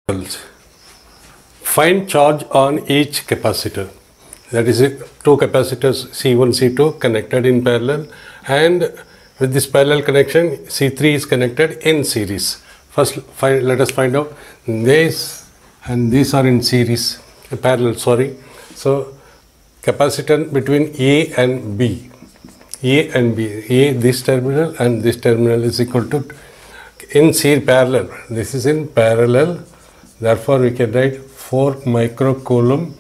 Find charge on each capacitor. That is two capacitors C1, C2 connected in parallel, and with this parallel connection C3 is connected in series. First let us find out this, and these are in series, parallel, sorry. So capacitance between A and B. A this terminal and this terminal is equal to in series parallel. This is in parallel. Therefore, we can write 4 microfarad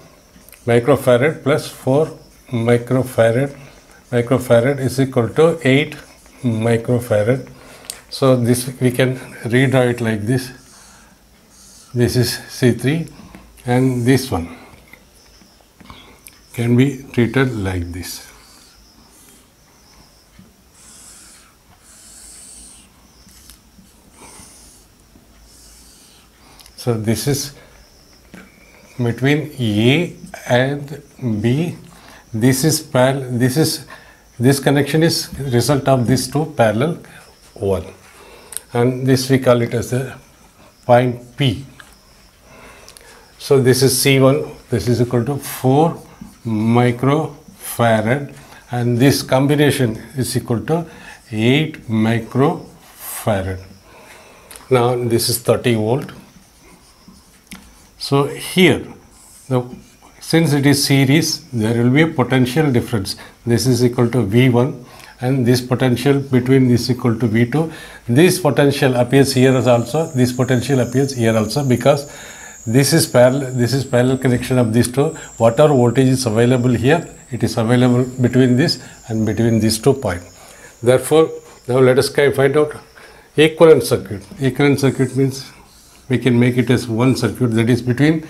plus 4 microfarad is equal to 8 microfarad. So this we can rewrite it like this. This is C3 and this one can be treated like this. So this is between A and B. This connection is result of these two parallel one, and this we call it as the point P. So this is C1. This is equal to 4 microfarad, and this combination is equal to 8 microfarad. Now this is 30 volt. So here, since it is series, there will be a potential difference. This is equal to V1, and this potential between this equal to V2. This potential appears here as also. This potential appears here also, because this is parallel connection of these two. Whatever voltage is available here, it is available between this and between these 2 points. Therefore, now let us find out equivalent circuit. Equivalent circuit means we can make it as one circuit, that is between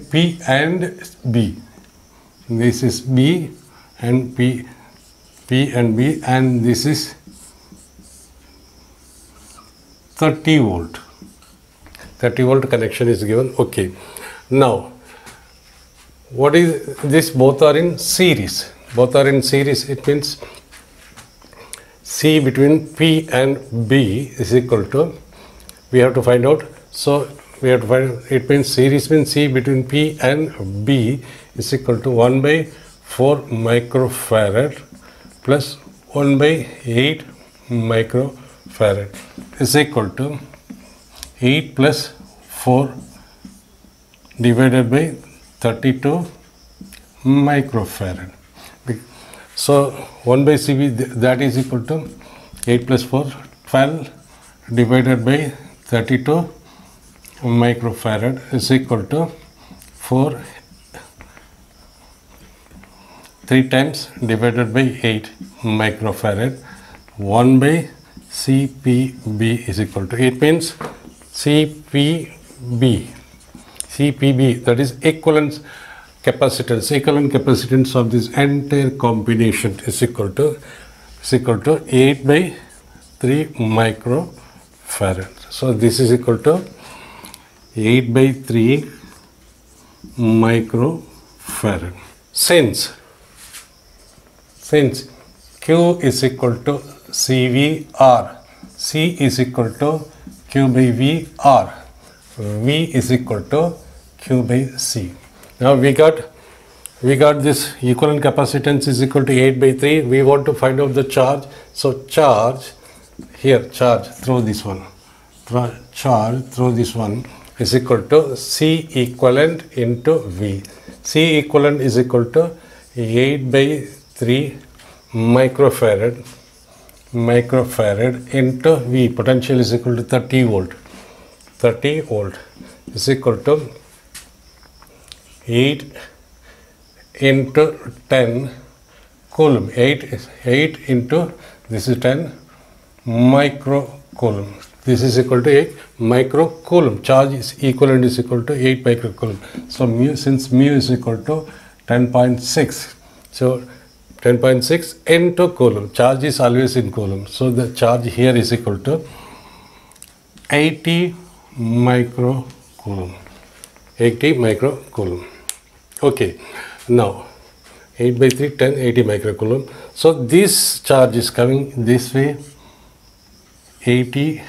P and B. This is B and P and B, and this is 30 volt. 30 volt connection is given. Okay. Now, what is this? Both are in series. Both are in series. It means C between P and B is equal to, we have to find out. So we have to find, it means series means C between P and B is equal to 1 by 4 microfarad plus 1 by 8 microfarad is equal to 8 plus 4 divided by 32 microfarad. So 1 by CV, that is equal to 8 plus 4, 12 divided by 32 microfarad is equal to 4, 3 times divided by 8 microfarad. 1 by CPB is equal to, it means CPB, that is equivalent capacitance of this entire combination is equal to 8 by 3 microfarad. So this is equal to 8 by 3 microfarad. Since Q is equal to CVR, C is equal to Q by VR, V is equal to Q by C. Now we got this equivalent capacitance is equal to 8 by 3. We want to find out the charge. So charge through this one. Charge through this one is equal to C equivalent into V. C equivalent is equal to 8 by 3 microfarad into V. Potential is equal to 30 volt. 30 volt is equal to 8 into 10 coulomb. 8 into, this is 10 microcoulomb. This is equal to 8 microcoulomb. Charge is equivalent is equal to 8 microcoulomb. So since mu is equal to 10.6, so 10.6 into coulomb. Charge is always in coulomb. So the charge here is equal to 80 microcoulomb. 80 microcoulomb. Okay. Now 8 by 3, 10, 80 microcoulomb. So this charge is coming this way, 80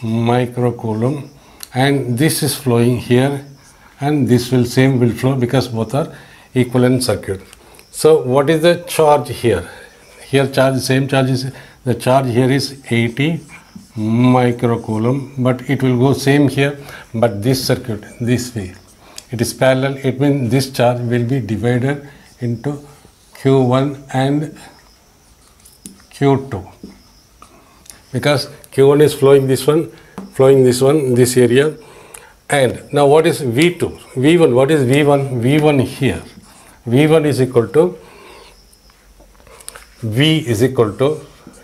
microcoulomb, and this is flowing here, and this will same will flow because both are equivalent circuit. So what is the charge here? Here charge, same charge is, the charge here is 80 microcoulomb, but it will go same here, but this circuit this way, it is parallel. It means this charge will be divided into Q1 and Q2, because Q1 is flowing this one, this area. And now what is V2? V1, what is V1? V1 here. V1 is equal to, V is equal to,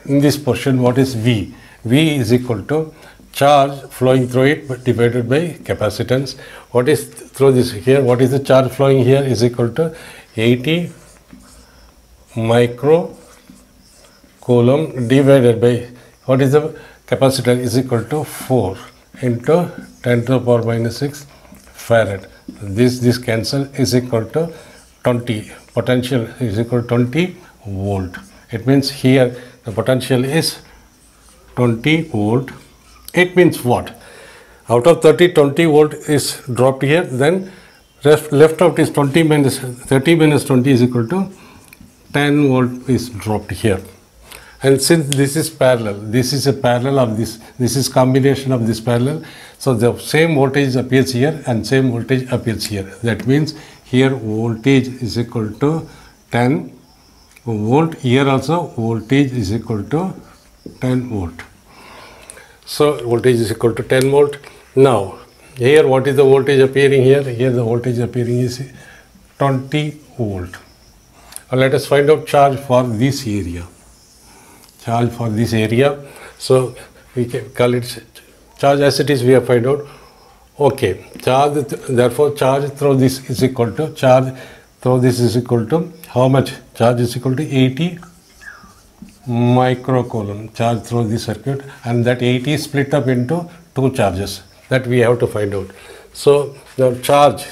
in this portion what is V? V is equal to charge flowing through it but divided by capacitance. What is through this here? What is the charge flowing here is equal to 80 microcoulomb divided by, what is the capacitor, is equal to 4 into 10 to the power minus 6 farad. This cancel, is equal to 20. Potential is equal to 20 volt. It means here the potential is 20 volt. It means what? Out of 30, 20 volt is dropped here, then left out is 20 minus 30 minus 20 is equal to 10 volt is dropped here. And since this is parallel, this is a parallel of this is combination of this parallel, so the same voltage appears here and same voltage appears here. That means here voltage is equal to 10 volt, here also voltage is equal to 10 volt. So voltage is equal to 10 volt. Now here what is the voltage appearing here? Here the voltage appearing is 20 volt. Now let us find out charge for this area. Charge for this area. So we can call it charge as it is, we have find out. Okay, charge, therefore charge through this is equal to, charge through this is equal to how much? Charge is equal to 80 microcoulomb charge through this circuit, and that 80 is split up into two charges that we have to find out. So the charge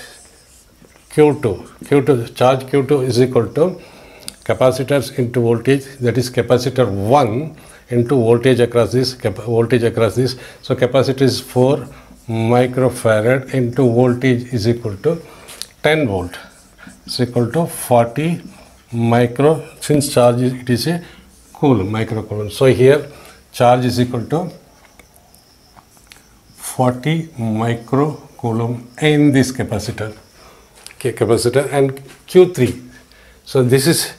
Q2 charge Q2 is equal to capacitors into voltage, that is capacitor 1 into voltage across this, so capacitor is 4 microfarad into voltage is equal to 10 volt, is equal to 40 micro, since charge is, it is a coulomb, microcoulomb. So here charge is equal to 40 microcoulomb in this capacitor, and Q3. So this is,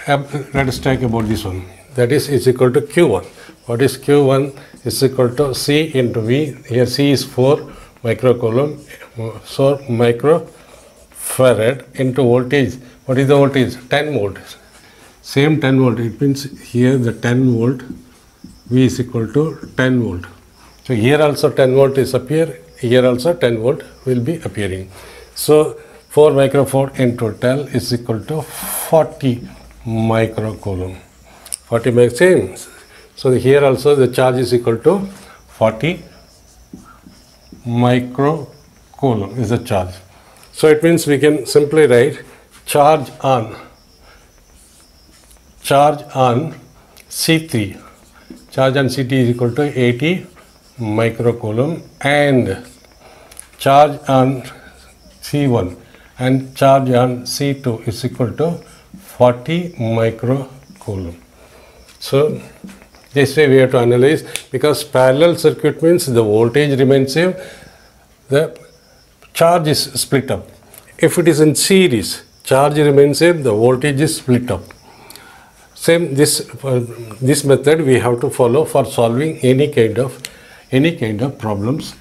let us talk about this one, that is equal to Q1. What is Q1? Is equal to C into V. Here C is 4 microcoulomb, so microfarad into voltage. What is the voltage? 10 volt. Same 10 volt. It means here the 10 volt, V is equal to 10 volt. So here also 10 volt is appear. Here also 10 volt will be appearing. So 4 microfarad into 10 is equal to 40 microcoulomb. 40 same. So here also the charge is equal to 40 microcoulomb is the charge. So it means we can simply write charge on C3. Charge on C3 is equal to 80 microcoulomb, and charge on C1 and charge on C2 is equal to 40 microcoulomb. So this way we have to analyze, because parallel circuit means the voltage remains same, the charge is split up. If it is in series, charge remains same, the voltage is split up. Same this method we have to follow for solving any kind of problems